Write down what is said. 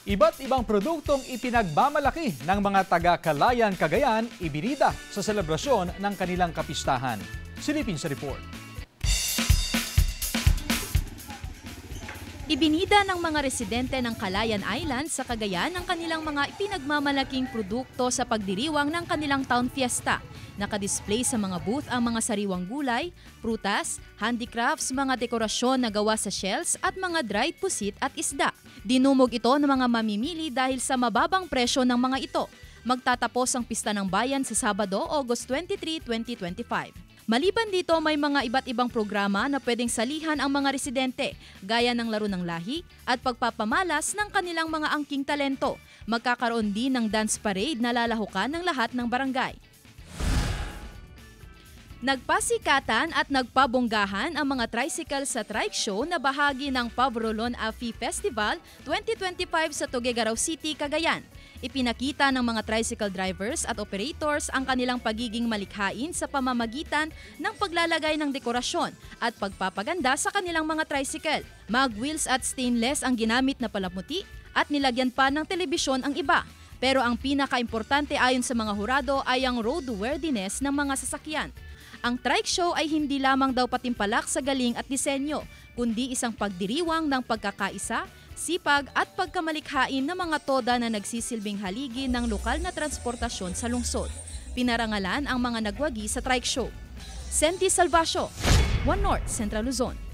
Iba't ibang produktong ipinagmamalaki ng mga taga-Kalayan, Cagayan, ibinida sa selebrasyon ng kanilang kapistahan. Silipin sa report. Ibinida ng mga residente ng Calayan Island sa Cagayan ang kanilang mga ipinagmamalaking produkto sa pagdiriwang ng kanilang town fiesta. Nakadisplay sa mga booth ang mga sariwang gulay, prutas, handicrafts, mga dekorasyon na gawa sa shells at mga dried pusit at isda. Dinumog ito ng mga mamimili dahil sa mababang presyo ng mga ito. Magtatapos ang Pista ng Bayan sa Sabado, August 23, 2025. Maliban dito, may mga iba't ibang programa na pwedeng salihan ang mga residente, gaya ng laro ng lahi at pagpapamalas ng kanilang mga angking talento. Magkakaroon din ng dance parade na lalahukan ng lahat ng barangay. Nagpasikatan at nagpabonggahan ang mga tricycle sa trike show na bahagi ng Pabrolon Afi Festival 2025 sa Tuguegarao City, Cagayan. Ipinakita ng mga tricycle drivers at operators ang kanilang pagiging malikhain sa pamamagitan ng paglalagay ng dekorasyon at pagpapaganda sa kanilang mga tricycle. Mag-wheels at stainless ang ginamit na palamuti at nilagyan pa ng telebisyon ang iba. Pero ang pinaka-importante ayon sa mga hurado ay ang roadworthiness ng mga sasakyan. Ang trike show ay hindi lamang daw patimpalak sa galing at disenyo, kundi isang pagdiriwang ng pagkakaisa, sipag at pagkamalikhain ng mga toda na nagsisilbing haligi ng lokal na transportasyon sa lungsod. Pinarangalan ang mga nagwagi sa trike show. Senti Salvacio, One North, Central Luzon.